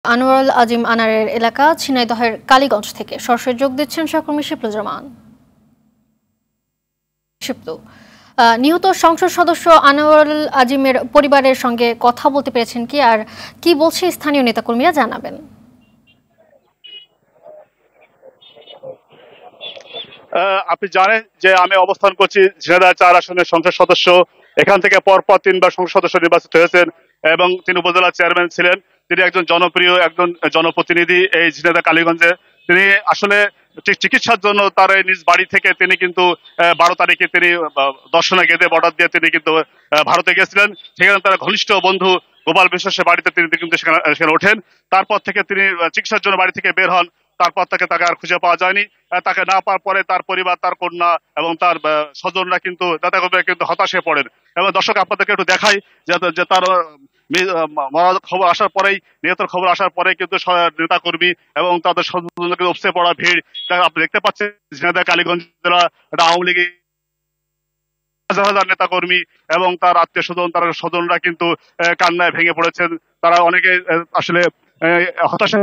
আনোয়ারুল আজিম আনারের এলাকা ঝিনাইদহের কালীগঞ্জ থেকে সরাসরি যোগ দিচ্ছেন সহকর্মী শিপ্লুজ্জামান। শিপ্লু, নিহত সংসদ সদস্য আনোয়ারুল আজিমের পরিবারের সঙ্গে কথা বলতে পেরেছেন কি, আর কি বলছে স্থানীয় নেতাকর্মীরা, জানাবেন। আপনি জানেন যে আমি অবস্থান করছি ঝিনাইদহ ৪ আসনের সংসদ সদস্য। এখান থেকে পরপর ৩বার সংসদ সদস্য নির্বাচিত হয়েছেন এবং তিনি উপজেলা চেয়ারম্যান ছিলেন। তিনি একজন জনপ্রিয় একজন জনপ্রতিনিধি এই ঝিনাইদহ কালীগঞ্জে। তিনি আসলে চিকিৎসার জন্য তার নিজ বাড়ি থেকে তিনি কিন্তু ১২ তারিখে তিনি দর্শনে গেদে বর্ডার দিয়ে তিনি কিন্তু ভারতে গিয়েছিলেন। সেখানে তার ঘনিষ্ঠ বন্ধু গোপাল বিশ্বাসের বাড়িতে তিনি কিন্তু সেখানে ওঠেন। তারপর থেকে তিনি চিকিৎসার জন্য বাড়ি থেকে বের হন। তারপর তাকে আর খুঁজে পাওয়া যায়নি। তাকে না পাওয়ার পরে তার পরিবার, তার কন্যা এবং তার স্বজনরা কিন্তু নেতাকর্মীরা কিন্তু হতাশে পড়েন। এবং দর্শক আপনাদেরকে একটু দেখাই যে তার মরার খবর আসার পরেই, নিহতের খবর আসার পরে কিন্তু নেতাকর্মী এবং তাদের স্বজনদের উপচে পড়া ভিড় আপনি দেখতে পাচ্ছেন। ঝিনাইদহ কালীগঞ্জ জেলা আওয়ামী লীগের হাজার হাজার নেতাকর্মী এবং তার আত্মীয় স্বজন, তার স্বজনরা কিন্তু কান্নায় ভেঙে পড়েছেন। তারা অনেকে আসলে হতাশা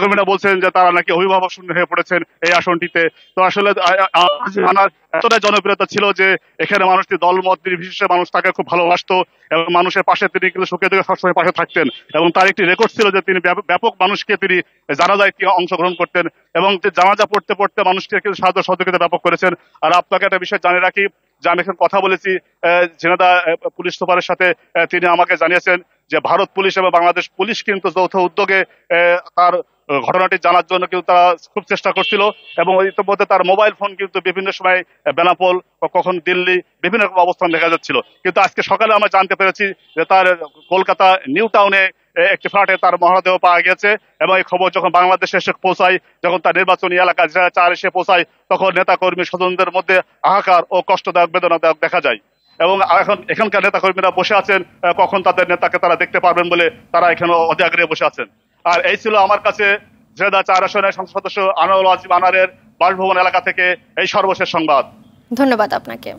কর্মীরা বলছেন যে তারা নাকি অভিভাবক শূন্য হয়ে পড়েছেন এই আসনটিতে। তো আসলে এতটাই জনপ্রিয়তা ছিল যে এখানে মানুষটি দলমত নির্বিশেষে মানুষ তাকে খুব ভালোবাসতো এবং মানুষের পাশে তিনি কিন্তু সুখে দুঃখে সবসময় পাশে থাকতেন। এবং তার একটি রেকর্ড ছিল যে তিনি ব্যাপক মানুষকে তিনি জানাজায় অংশগ্রহণ করতেন এবং জানাজা পড়তে পড়তে মানুষকে কিন্তু সাহায্য সহযোগিতা ব্যাপক করেছেন। আর আপনাকে একটা বিষয় জানিয়ে রাখি যে আমি এখন কথা বলেছি ঝিনাইদহ পুলিশ সুপারের সাথে। তিনি আমাকে জানিয়েছেন যে ভারত পুলিশ এবং বাংলাদেশ পুলিশ কিন্তু যৌথ উদ্যোগে তার ঘটনাটি জানার জন্য কিন্তু তারা খুব চেষ্টা করছিল এবং ইতিমধ্যে তার মোবাইল ফোন কিন্তু বিভিন্ন সময় বেনাপোল, কখন দিল্লি, বিভিন্ন রকম অবস্থান দেখা যাচ্ছিল। কিন্তু আজকে সকালে আমরা জানতে পেরেছি যে তার কলকাতা নিউ টাউনে একটি ফ্ল্যাটে তার মরদেহ পাওয়া গেছে এবং এই খবর যখন বাংলাদেশে এসে পৌঁছায়, যখন তার নির্বাচনী এলাকা ঝিনাইদহ ৪ এসে পৌঁছায়, তখন নেতাকর্মী স্বজনদের মধ্যে হাহাকার ও কষ্টদায়ক বেদনাদায়ক দেখা যায়। এবং এখন এখানকার নেতাকর্মীরা বসে আছেন কখন তাদের নেতাকে তারা দেখতে পারবেন বলে তারা এখানে অধীর আগ্রহে বসে আছেন। আর এই ছিল আমার কাছে ঝিনাইদহ ৪ আসনের সংসদ সদস্য আনোয়ারুল আজিম আনারের বাসভবন এলাকা থেকে এই সর্বশেষ সংবাদ। ধন্যবাদ আপনাকে।